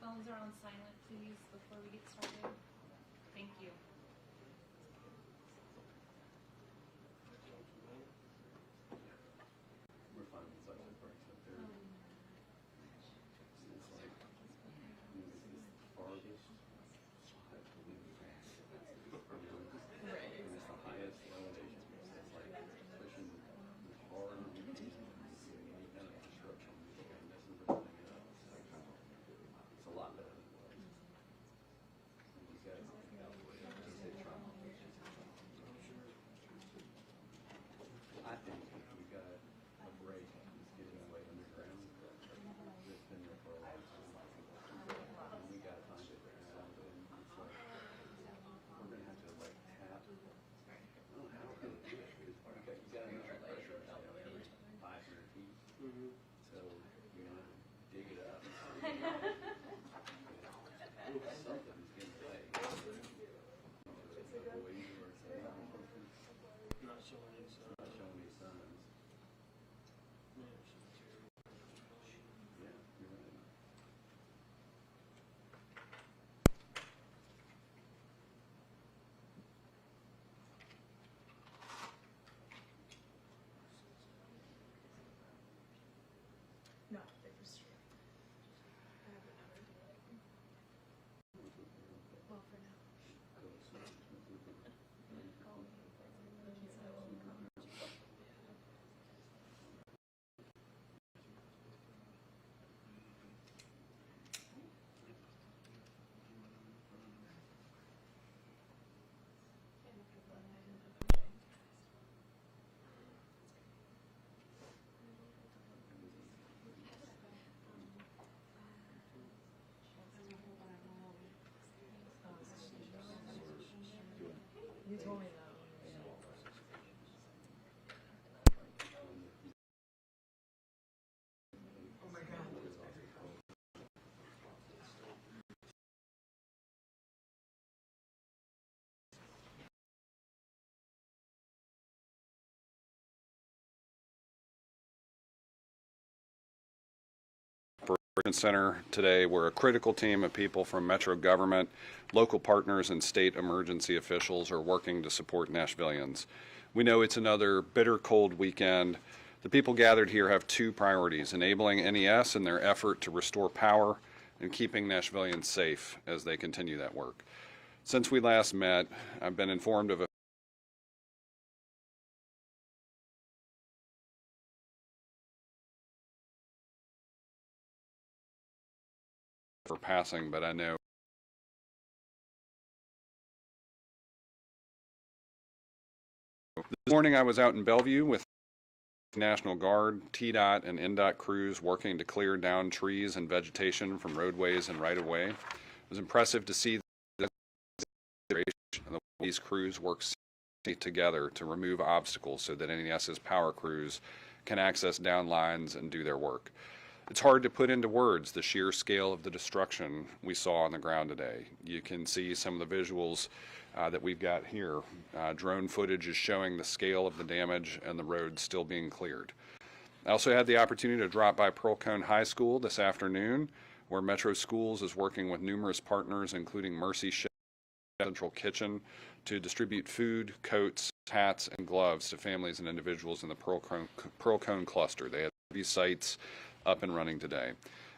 Phones are on silent, please, before we get started. Thank you. We're finding such a breaks up there. It's like, this is the farthest spot to leave the grass. Right. And it's the highest elevation. So it's like pushing the hard and any kind of construction. And this is everything up. It's a lot better than it was. And these guys, they try. I think we got a break that's getting away underground that's been there for a long time. And we got to find it. And it's like, we're going to have to like tap. I don't know how we're going to do it because you got enough pressure out every 500 feet. So you're going to dig it up. Something's getting away. Not showing any signs. Not showing any signs. Yeah, you're right. No, they just. I haven't ever done it. Well, for now. You told me that. Oh my God. Center today. We're a critical team of people from Metro government, local partners, and state emergency officials are working to support Nashvillians. We know it's another bitter cold weekend. The people gathered here have two priorities: enabling NES in their effort to restore power and keeping Nashvillians safe as they continue that work. Since we last met, I've been informed of a for passing, but I know this morning I was out in Bellevue with National Guard, TDOT, and NDOT crews working to clear down trees and vegetation from roadways and right-of-way. It was impressive to see these crews work together to remove obstacles so that NES's power crews can access down lines and do their work. It's hard to put into words the sheer scale of the destruction we saw on the ground today. You can see some of the visuals that we've got here. Drone footage is showing the scale of the damage and the road still being cleared. I also had the opportunity to drop by Pearl Cone High School this afternoon, where Metro Schools is working with numerous partners, including Mercy Chef Central Kitchen, to distribute food, coats, hats, and gloves to families and individuals in the Pearl Cone cluster. They had these sites up and running today.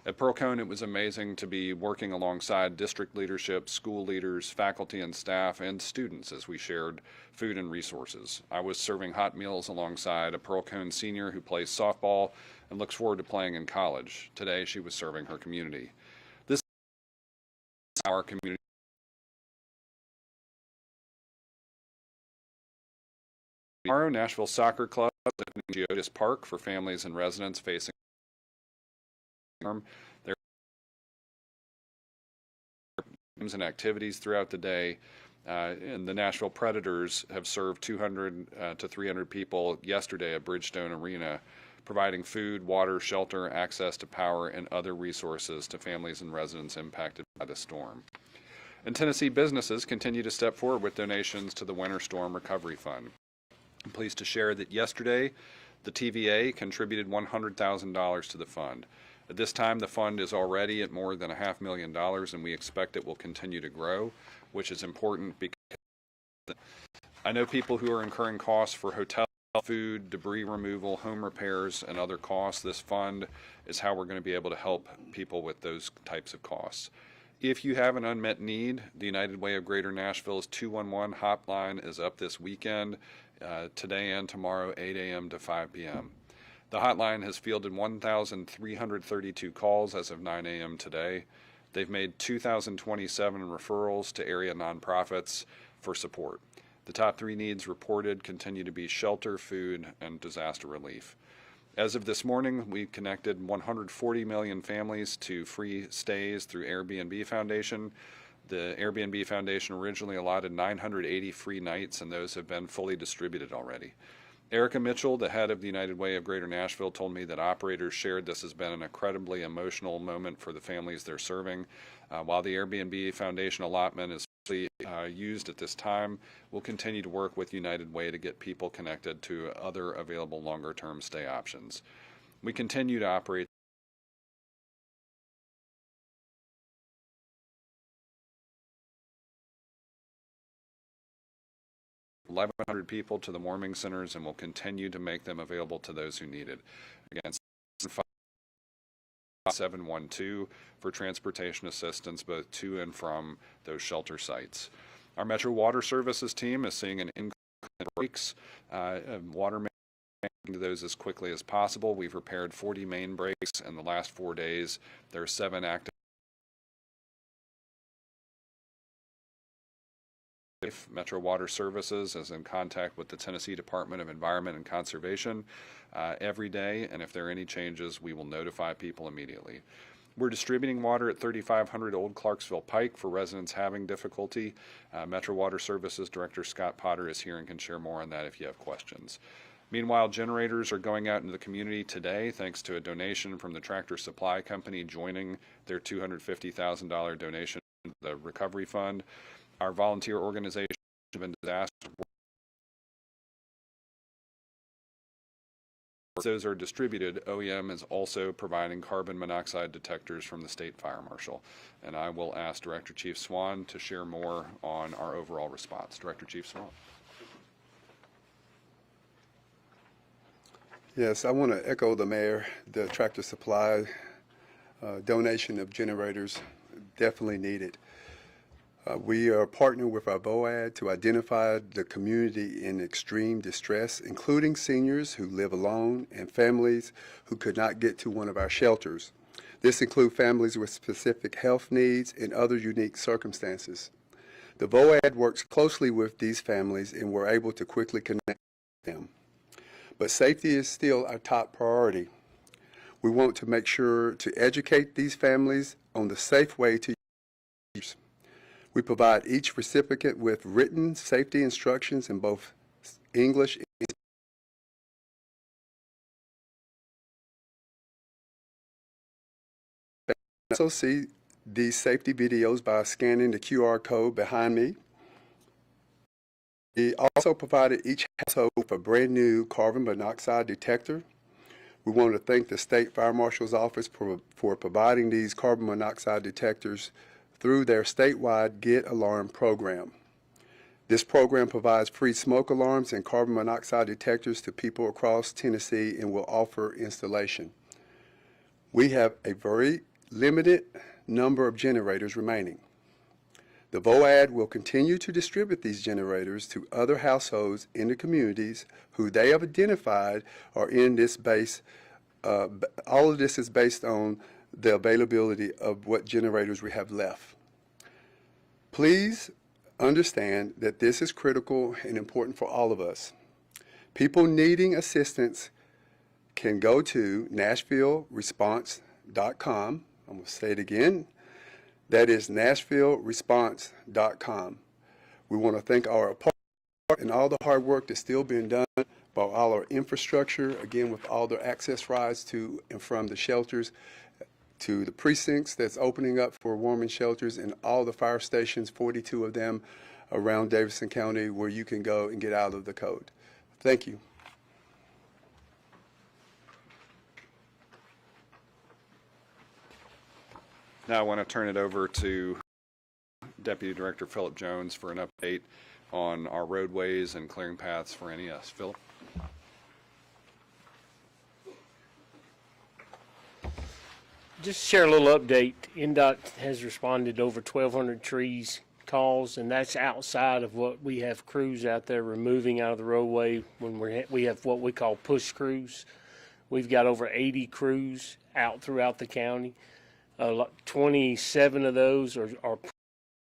At Pearl Cone, it was amazing to be working alongside district leadership, school leaders, faculty and staff, and students as we shared food and resources. I was serving hot meals alongside a Pearl Cone senior who plays softball and looks forward to playing in college. Today, she was serving her community. our community. Tomorrow, Nashville Soccer Club is opening Geodis Park for families and residents facing storm. There are games and activities throughout the day, and the Nashville Predators have served 200 to 300 people yesterday at Bridgestone Arena, providing food, water, shelter, access to power, and other resources to families and residents impacted by the storm. And Tennessee businesses continue to step forward with donations to the Winter Storm Recovery Fund. I'm pleased to share that yesterday, the TVA contributed $100,000 to the fund. At this time, the fund is already at more than $500,000, and we expect it will continue to grow, which is important because I know people who are incurring costs for hotel, food, debris removal, home repairs, and other costs. This fund is how we're going to be able to help people with those types of costs. If you have an unmet need, the United Way of Greater Nashville's 211 hotline is up this weekend, today and tomorrow, 8 a.m. to 5 p.m. The hotline has fielded 1,332 calls as of 9 a.m. today. They've made 2,027 referrals to area nonprofits for support. The top 3 needs reported continue to be shelter, food, and disaster relief. As of this morning, we've connected 140 million families to free stays through Airbnb Foundation. The Airbnb Foundation originally allotted 980 free nights, and those have been fully distributed already. Erica Mitchell, the head of the United Way of Greater Nashville, told me that operators shared this has been an incredibly emotional moment for the families they're serving. While the Airbnb Foundation allotment is used at this time, we'll continue to work with United Way to get people connected to other available longer-term stay options. We continue to operate 1,100 people to the warming centers, and will continue to make them available to those who need it. Again, 712 for transportation assistance both to and from those shelter sites. Our Metro Water Services team is seeing an increase in breaks, water main to those as quickly as possible. We've repaired 40 main breaks in the last 4 days. There are 7 active. Metro Water Services is in contact with the Tennessee Department of Environment and Conservation every day, and if there are any changes, we will notify people immediately. We're distributing water at 3500 Old Clarksville Pike for residents having difficulty. Metro Water Services Director Scott Potter is here and can share more on that if you have questions. Meanwhile, generators are going out into the community today thanks to a donation from the Tractor Supply Company joining their $250,000 donation to the Recovery Fund. Our volunteer organization have been disaster. As those are distributed, OEM is also providing carbon monoxide detectors from the State Fire Marshal. And I will ask Director Chief Swan to share more on our overall response. Director Chief Swan. Yes, I want to echo the mayor. The Tractor Supply donation of generators definitely needed. We are partnering with our VOAD to identify the community in extreme distress, including seniors who live alone and families who could not get to one of our shelters. This includes families with specific health needs and other unique circumstances. The VOAD works closely with these families, and we're able to quickly connect them. But safety is still our top priority. We want to make sure to educate these families on the safe way to use. We provide each recipient with written safety instructions in both English and also see these safety videos by scanning the QR code behind me. We also provided each household with a brand new carbon monoxide detector. We want to thank the State Fire Marshal's Office for providing these carbon monoxide detectors through their statewide Get Alarm program. This program provides free smoke alarms and carbon monoxide detectors to people across Tennessee and will offer installation. We have a very limited number of generators remaining. The VOAD will continue to distribute these generators to other households in the communities who they have identified are in this base. All of this is based on the availability of what generators we have left. Please understand that this is critical and important for all of us. People needing assistance can go to NashvilleResponse.com. I'm going to say it again. That is NashvilleResponse.com. We want to thank our partners and all the hard work that's still being done by all our infrastructure, again, with all the access rides to and from the shelters, to the precincts that's opening up for warming shelters, and all the fire stations, 42 of them around Davidson County, where you can go and get out of the code. Thank you. Now I want to turn it over to Deputy Director Philip Jones for an update on our roadways and clearing paths for NES. Philip? Just to share a little update. NDOT has responded to over 1,200 trees calls, and that's outside of what we have crews out there removing out of the roadway when we have what we call push crews. We've got over 80 crews out throughout the county. 27 of those are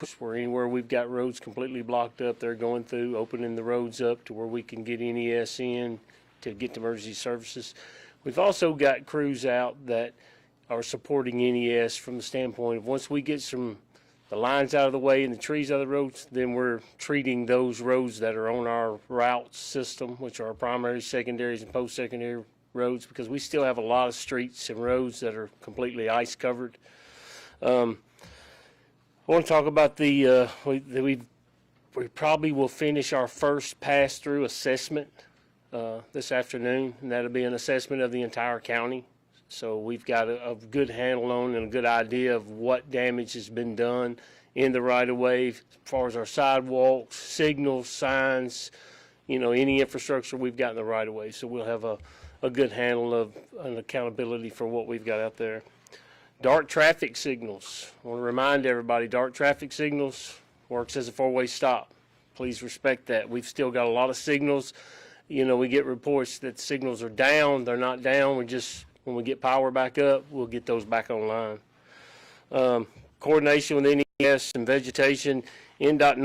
push, where anywhere we've got roads completely blocked up, they're going through, opening the roads up to where we can get NES in to get to emergency services. We've also got crews out that are supporting NES from the standpoint of once we get the lines out of the way and the trees out of the roads, then we're treating those roads that are on our route system, which are our primary, secondaries, and post-secondary roads, because we still have a lot of streets and roads that are completely ice covered. I want to talk about we probably will finish our first pass-through assessment this afternoon, and that'll be an assessment of the entire county. So we've got a good handle on and a good idea of what damage has been done in the right-of-way as far as our sidewalks, signals, signs, any infrastructure we've got in the right-of-way. So we'll have a good handle of an accountability for what we've got out there. Dark traffic signals. I want to remind everybody, dark traffic signals works as a four-way stop. Please respect that. We've still got a lot of signals. We get reports that signals are down. They're not down. When we get power back up, we'll get those back online. Coordination with NES and vegetation. NDOT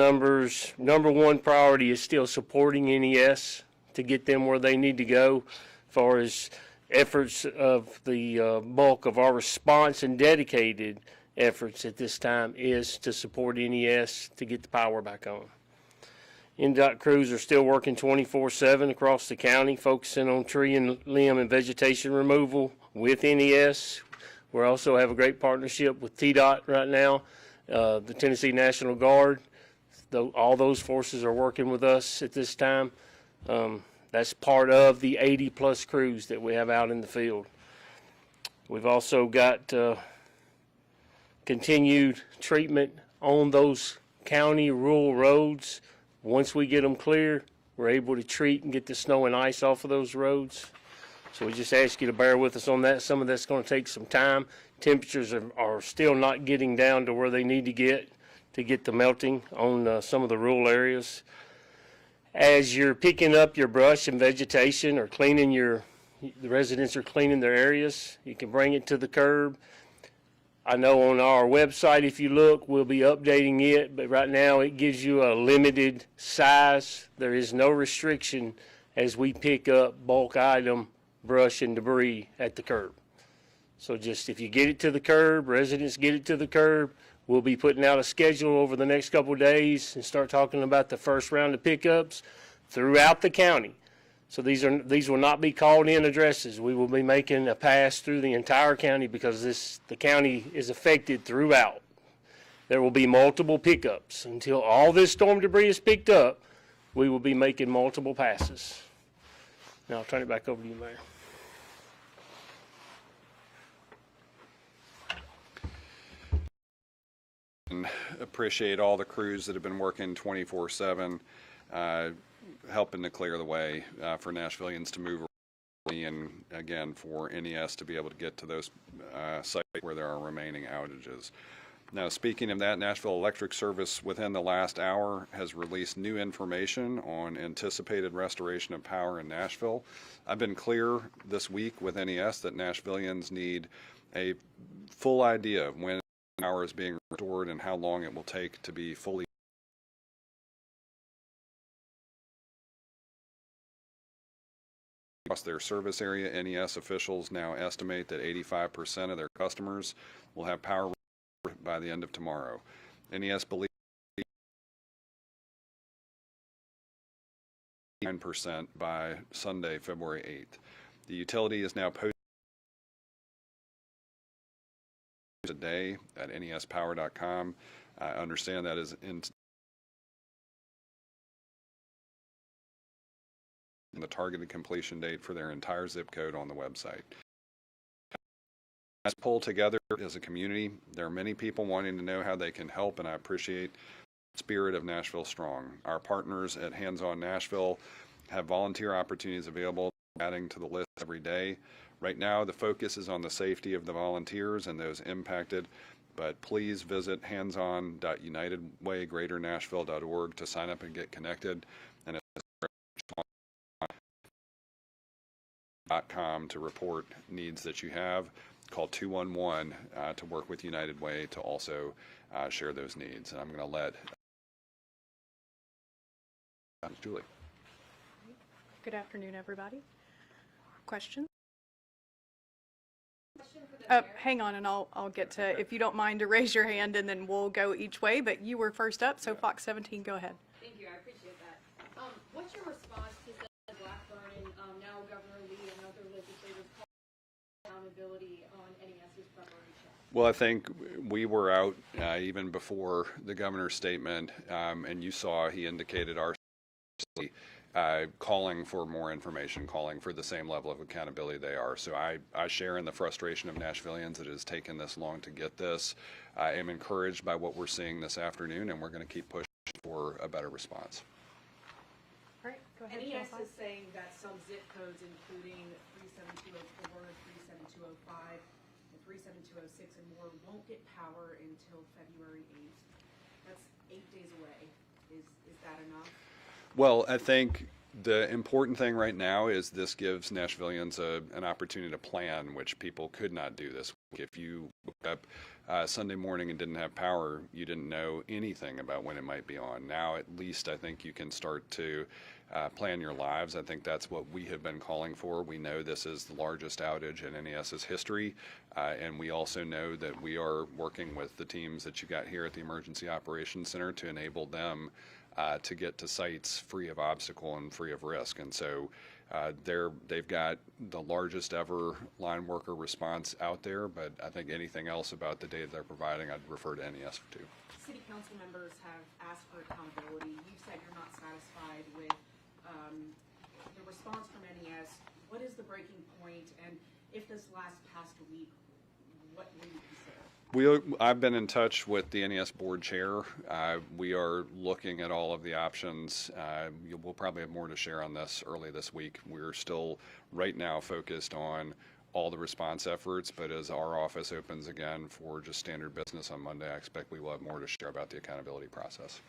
number one priority is still supporting NES to get them where they need to go. As far as efforts of the bulk of our response and dedicated efforts at this time is to support NES to get the power back on. NDOT crews are still working 24/7 across the county, focusing on tree and limb and vegetation removal with NES. We also have a great partnership with TDOT right now, the Tennessee National Guard. All those forces are working with us at this time. That's part of the 80-plus crews that we have out in the field. We've also got continued treatment on those county rural roads. Once we get them clear, we're able to treat and get the snow and ice off of those roads. So we just ask you to bear with us on that. Some of that's going to take some time. Temperatures are still not getting down to where they need to get the melting on some of the rural areas. As you're picking up your brush and vegetation or cleaning the residents are cleaning their areas, you can bring it to the curb. I know on our website, if you look, we'll be updating it, but right now it gives you a limited size. There is no restriction as we pick up bulk item, brush, and debris at the curb. So just if you get it to the curb, residents get it to the curb, we'll be putting out a schedule over the next couple of days and start talking about the first round of pickups throughout the county. So these will not be called in addresses. We will be making a pass through the entire county because the county is affected throughout. There will be multiple pickups. Until all this storm debris is picked up, we will be making multiple passes. Now I'll turn it back over to you, Mayor. And appreciate all the crews that have been working 24/7. Helping to clear the way for Nashvillians to move around, and again for NES to be able to get to those sites where there are remaining outages. Now, speaking of that, Nashville Electric Service within the last hour has released new information on anticipated restoration of power in Nashville. I've been clear this week with NES that Nashvillians need a full idea of when power is being restored and how long it will take to be fully across their service area. NES officials now estimate that 85% of their customers will have power by the end of tomorrow. NES believes 9% by Sunday, February 8th. The utility is now posted today at nespower.com. I understand that is in the targeted completion date for their entire zip code on the website. As pulled together as a community, there are many people wanting to know how they can help, and I appreciate the spirit of Nashville Strong. Our partners at Hands On Nashville have volunteer opportunities available, adding to the list every day. Right now, the focus is on the safety of the volunteers and those impacted, but please visit handson.unitedwaygreaternashville.org to sign up and get connected, and .com to report needs that you have. Call 211 to work with United Way to also share those needs. And I'm going to let Julie. Good afternoon, everybody. Questions? Hang on, and I'll get to, if you don't mind to raise your hand, and then we'll go each way, but you were first up, so Fox 17, go ahead. Thank you, I appreciate that. What's your response to Blackburn and now Governor Lee and other legislators calling accountability on NES's preparation? Well, I think we were out even before the governor's statement, and you saw he indicated our calling for more information, calling for the same level of accountability they are. So I share in the frustration of Nashvillians that it has taken this long to get this. I am encouraged by what we're seeing this afternoon, and we're going to keep pushing for a better response. All right, go ahead. NES is saying that some zip codes, including 37204, 37205, and 37206 and more, won't get power until February 8th. That's 8 days away. Is that enough? Well, I think the important thing right now is this gives Nashvillians an opportunity to plan, which people could not do this week. If you woke up Sunday morning and didn't have power, you didn't know anything about when it might be on. Now, at least I think you can start to plan your lives. I think that's what we have been calling for. We know this is the largest outage in NES's history, and we also know that we are working with the teams that you got here at the Emergency Operations Center to enable them to get to sites free of obstacle and free of risk. And so they've got the largest ever line worker response out there, but I think anything else about the data they're providing, I'd refer to NES to. City council members have asked for accountability. You've said you're not satisfied with the response from NES. What is the breaking point? And if this lasts past a week, what will you consider? I've been in touch with the NES board chair. We are looking at all of the options. We'll probably have more to share on this early this week. We're still right now focused on all the response efforts, but as our office opens again for just standard business on Monday, I expect we will have more to share about the accountability process.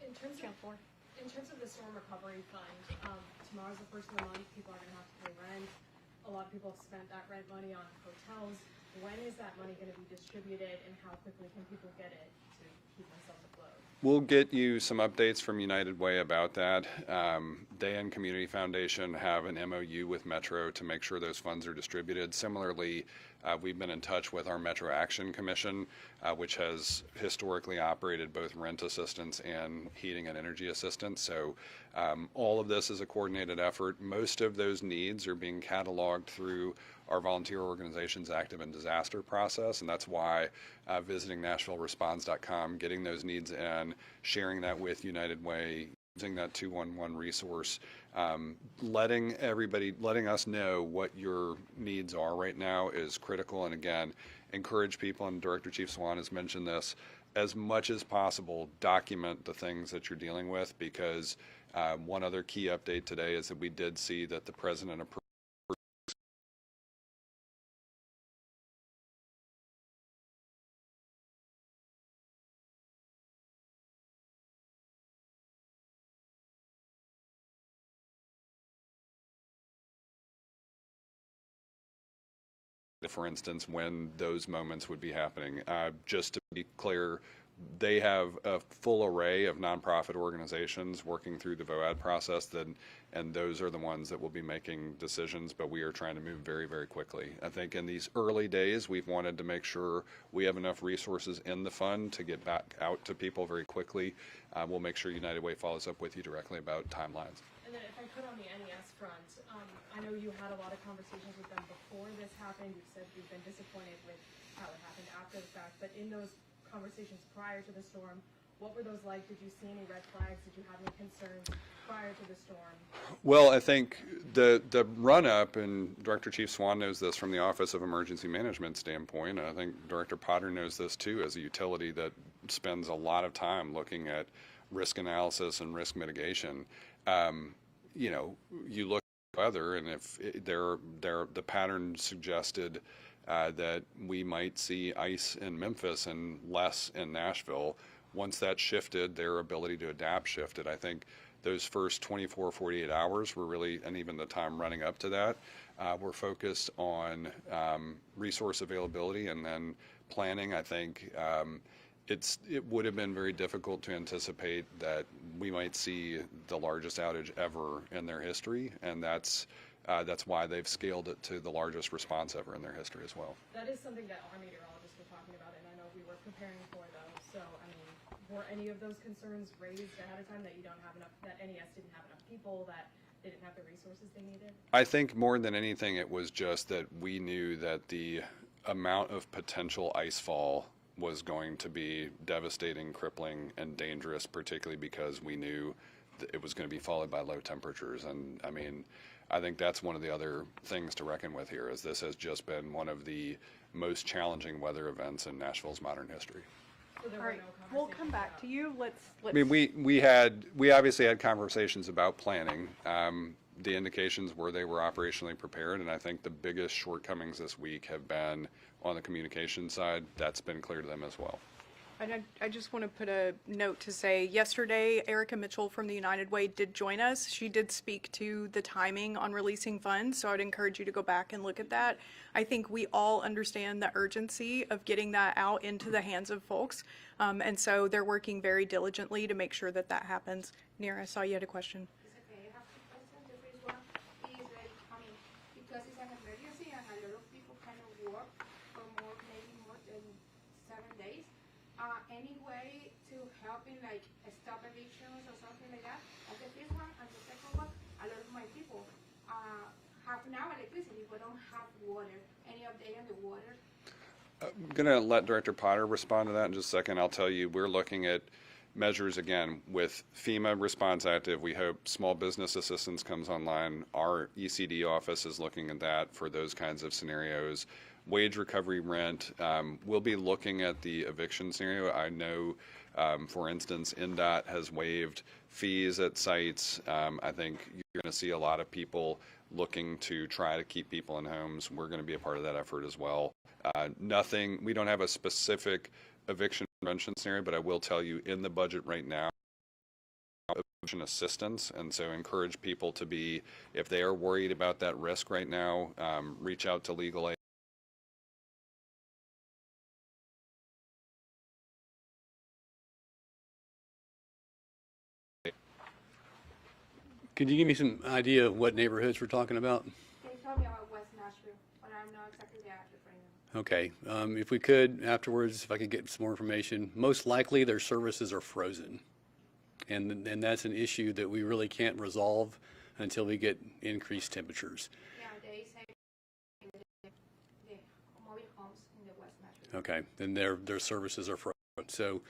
In terms of the storm recovery fund, tomorrow's the first of the month. People are going to have to pay rent. A lot of people have spent that rent money on hotels. When is that money going to be distributed, and how quickly can people get it to keep themselves afloat? We'll get you some updates from United Way about that. They and Community Foundation have an MOU with Metro to make sure those funds are distributed. Similarly, we've been in touch with our Metro Action Commission, which has historically operated both rent assistance and heating and energy assistance. So all of this is a coordinated effort. Most of those needs are being cataloged through our volunteer organization's active and disaster process, and that's why visiting NashvilleResponds.com, getting those needs in, sharing that with United Way, using that 211 resource, letting us know what your needs are right now is critical. And again, encourage people, and Director Chief Swan has mentioned this, as much as possible, document the things that you're dealing with, because one other key update today is that we did see that the President approved for instance, when those moments would be happening. Just to be clear, they have a full array of nonprofit organizations working through the VOAD process, and those are the ones that will be making decisions, but we are trying to move very, very quickly. I think in these early days, we've wanted to make sure we have enough resources in the fund to get back out to people very quickly. We'll make sure United Way follows up with you directly about timelines. And then if I could on the NES front, I know you had a lot of conversations with them before this happened. You said you've been disappointed with how it happened after the fact, but in those conversations prior to the storm, what were those like? Did you see any red flags? Did you have any concerns prior to the storm? Well, I think the run-up, and Director Chief Swan knows this from the Office of Emergency Management standpoint, and I think Director Potter knows this too as a utility that spends a lot of time looking at risk analysis and risk mitigation. You know, you look at weather, and if the pattern suggested that we might see ice in Memphis and less in Nashville. Once that shifted, their ability to adapt shifted. I think those first 24, 48 hours were really, and even the time running up to that, were focused on resource availability and then planning. I think it would have been very difficult to anticipate that we might see the largest outage ever in their history, and that's why they've scaled it to the largest response ever in their history as well. That is something that our meteorologists were talking about, and I know we were preparing for those. So, I mean, were any of those concerns raised ahead of time that you don't have enough, that NES didn't have enough people, that they didn't have the resources they needed? I think more than anything, it was just that we knew that the amount of potential ice fall was going to be devastating, crippling, and dangerous, particularly because we knew that it was going to be followed by low temperatures. And I mean, I think that's one of the other things to reckon with here, is this has just been one of the most challenging weather events in Nashville's modern history. So there All were right, no we'll conversations come back about- to you. Let's. I mean, we obviously had conversations about planning. The indications were they were operationally prepared, and I think the biggest shortcomings this week have been on the communication side. That's been clear to them as well. And I just want to put a note to say, yesterday, Erica Mitchell from the United Way did join us. She did speak to the timing on releasing funds, so I'd encourage you to go back and look at that. I think we all understand the urgency of getting that out into the hands of folks, and so they're working very diligently to make sure that that happens. Nira, I saw you had a question. It's okay, I have two questions. The first one is that, I mean, because it's an emergency and a lot of people cannot work for maybe more than 7 days, any way to help in like stop evictions or something like that? That's the first one. And the second one, a lot of my people have now electricity but don't have water. Any update on the water? I'm going to let Director Potter respond to that in just a second. I'll tell you, we're looking at measures again with FEMA Response Active. We hope small business assistance comes online. Our ECD office is looking at that for those kinds of scenarios. Wage recovery, rent. We'll be looking at the eviction scenario. I know, for instance, NDOT has waived fees at sites. I think you're going to see a lot of people looking to try to keep people in homes. We're going to be a part of that effort as well. We don't have a specific eviction prevention scenario, but I will tell you in the budget right now, eviction assistance, and so encourage people to be, if they are worried about that risk right now, reach out to legal aid. Could you give me some idea of what neighborhoods we're talking about? They told me about West Nashville, but I'm not exactly the address right now. Okay, if we could, afterwards, if I could get some more information. Most likely, their services are frozen. And that's an issue that we really can't resolve until we get increased temperatures. Yeah, they say the mobile homes in the West Nashville. Okay, then their services are frozen. So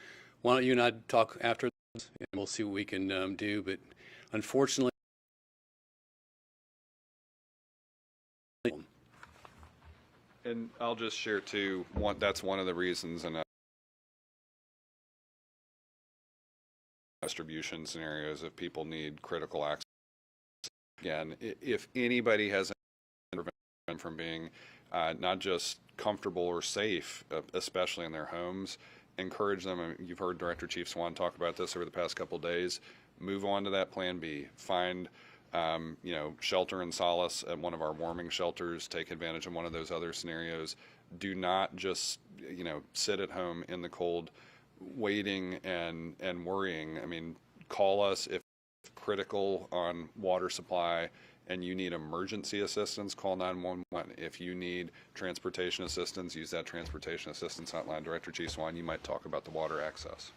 why don't you and I talk after this, and we'll see what we can do. But unfortunately, And I'll just share too, that's one of the reasons in distribution scenarios, if people need critical access. Again, if anybody has intervention from being not just comfortable or safe, especially in their homes, encourage them. You've heard Director Chief Swan talk about this over the past couple of days. Move on to that plan B. Find shelter and solace at one of our warming shelters, take advantage of one of those other scenarios. Do not just, sit at home in the cold waiting and worrying. I mean, call us if critical on water supply and you need emergency assistance, call 911. If you need transportation assistance, use that transportation assistance hotline. Director Chief Swan, you might talk about the water access.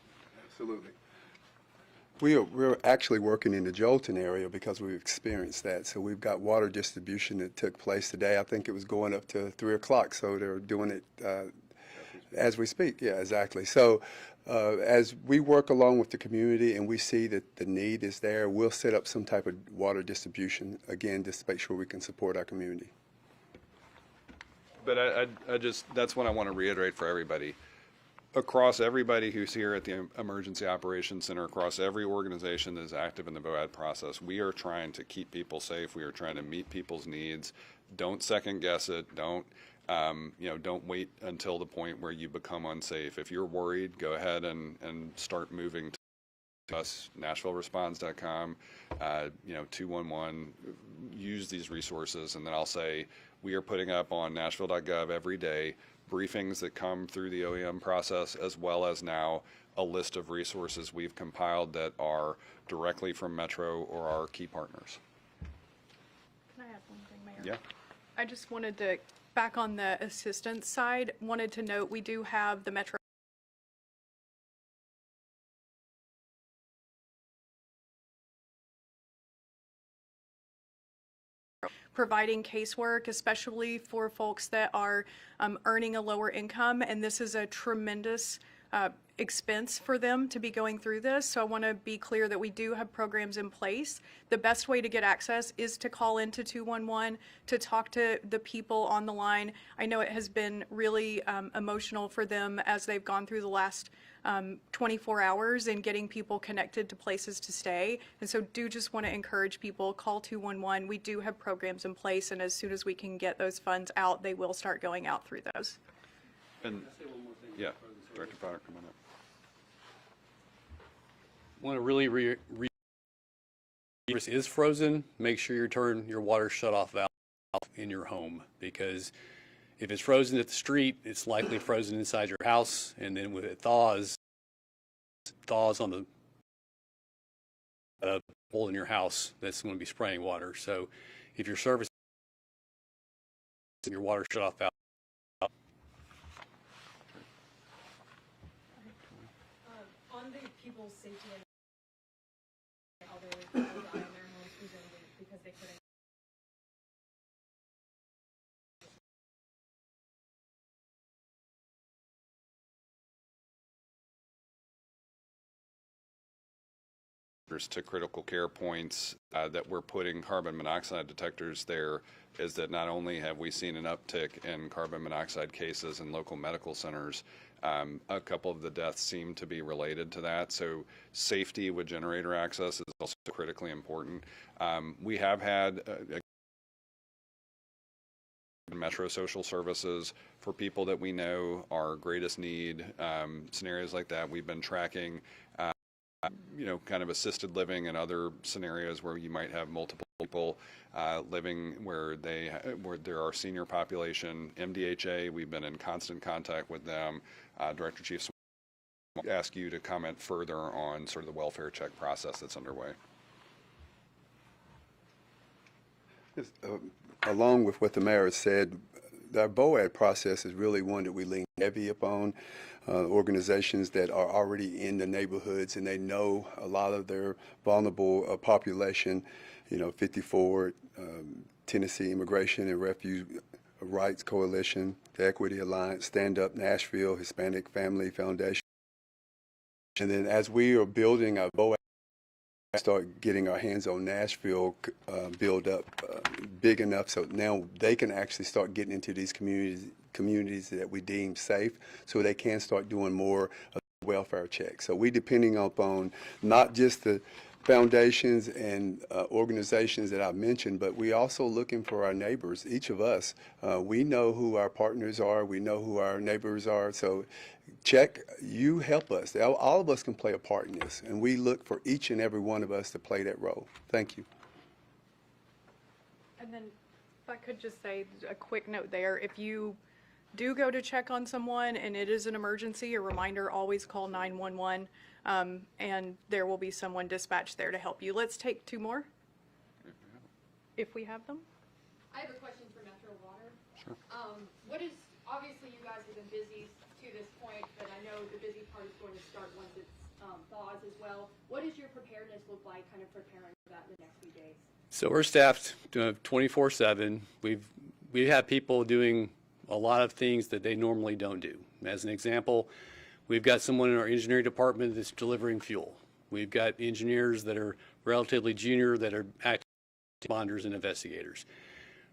Absolutely. We're actually working in the Jolton area because we've experienced that. So we've got water distribution that took place today. I think it was going up to 3 o'clock, so they're doing it as we speak. Yeah, exactly. So as we work along with the community and we see that the need is there, we'll set up some type of water distribution, again, just to make sure we can support our community. But I just, that's what I want to reiterate for everybody. Across everybody who's here at the Emergency Operations Center, across every organization that is active in the VOAD process, we are trying to keep people safe. We are trying to meet people's needs. Don't second guess it. Don't wait until the point where you become unsafe. If you're worried, go ahead and start moving to us, NashvilleResponds.com, 211, use these resources. And then I'll say, we are putting up on Nashville.gov every day briefings that come through the OEM process, as well as now a list of resources we've compiled that are directly from Metro or our key partners. Can I add one thing, Mayor? Yeah. I just wanted to, back on the assistance side, wanted to note we do have the Metro providing casework, especially for folks that are earning a lower income, and this is a tremendous expense for them to be going through this. So I want to be clear that we do have programs in place. The best way to get access is to call into 211 to talk to the people on the line. I know it has been really emotional for them as they've gone through the last 24 hours and getting people connected to places to stay. And so do just want to encourage people, call 211. We do have programs in place, and as soon as we can get those funds out, they will start going out through those. And yeah, Director Potter, come on up. Want to really is frozen, make sure you turn your water shut-off valve in your home, because if it's frozen at the street, it's likely frozen inside your house, and then when it thaws on the hole in your house, that's going to be spraying water. So if your service, your water shut-off valve. On the people's safety and other people die in their homes presumably because they couldn't. To critical care points that we're putting carbon monoxide detectors there is that not only have we seen an uptick in carbon monoxide cases in local medical centers, a couple of the deaths seem to be related to that. So safety with generator access is also critically important. We have had Metro social services for people that we know are greatest need, scenarios like that. We've been tracking kind of assisted living and other scenarios where you might have multiple people living where there are senior population. MDHA, we've been in constant contact with them. Director Chief, I'll ask you to comment further on sort of the welfare check process that's underway. Along with what the mayor has said, our BOAD process is really one that we lean heavy upon. Organizations that are already in the neighborhoods and they know a lot of their vulnerable population, 54, Tennessee Immigration and Refugee Rights Coalition, the Equity Alliance, Stand Up Nashville, Hispanic Family Foundation. And then as we are building our BOAD, start getting our hands on Nashville build up big enough so now they can actually start getting into these communities that we deem safe, so they can start doing more of the welfare checks. So we depending upon not just the foundations and organizations that I mentioned, but we also looking for our neighbors. Each of us, we know who our partners are, we know who our neighbors are, so check, you help us. All of us can play a part in this, and we look for each and every one of us to play that role. Thank you. And then if I could just say a quick note there, if you do go to check on someone and it is an emergency, a reminder, always call 911, and there will be someone dispatched there to help you. Let's take two more, if we have them. I have a question for Metro Water. Sure. What is, obviously you guys have been busy to this point, but I know the busy part is going to start once it thaws as well. What does your preparedness look like, kind of preparing for that in the next few days? So we're staffed 24/7. We have people doing a lot of things that they normally don't do. As an example, we've got someone in our engineering department that's delivering fuel. We've got engineers that are relatively junior that are active responders and investigators.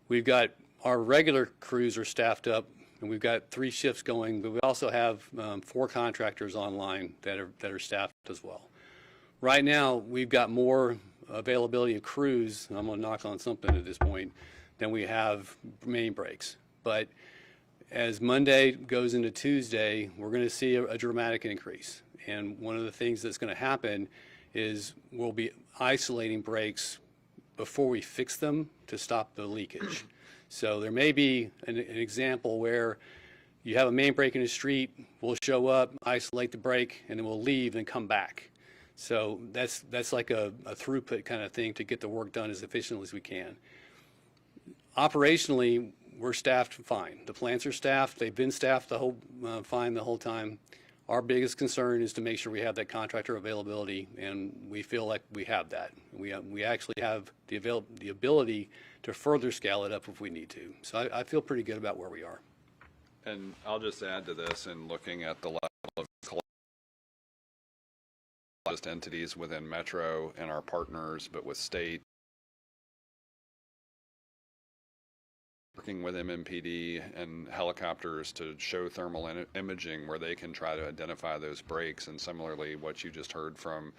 We've got our regular crews are staffed up, and we've got 3 shifts going, but we also have 4 contractors online that are staffed as well. Right now, we've got more availability of crews, and I'm going to knock on something at this point, than we have main breaks. But as Monday goes into Tuesday, we're going to see a dramatic increase. And one of the things that's going to happen is we'll be isolating breaks before we fix them to stop the leakage. So there may be an example where you have a main break in the street, we'll show up, isolate the break, and then we'll leave and come back. So that's like a throughput kind of thing to get the work done as efficiently as we can. Operationally, we're staffed fine. The plants are staffed. They've been staffed fine the whole time. Our biggest concern is to make sure we have that contractor availability, and we feel like we have that. We actually have the ability to further scale it up if we need to. So I feel pretty good about where we are. And I'll just add to this, in looking at the level of just entities within Metro and our partners, but with state, working with MMPD and helicopters to show thermal imaging where they can try to identify those breaks. And similarly, what you just heard from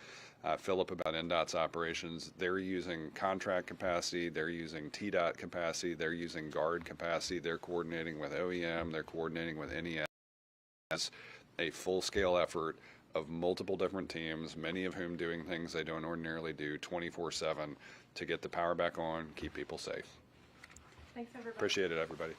Philip about NDOT's operations, they're using contract capacity, they're using TDOT capacity, they're using guard capacity, they're coordinating with OEM, they're coordinating with NES, a full-scale effort of multiple different teams, many of whom doing things they don't ordinarily do 24/7 to get the power back on, keep people safe. Thanks, everybody. Appreciate it, everybody.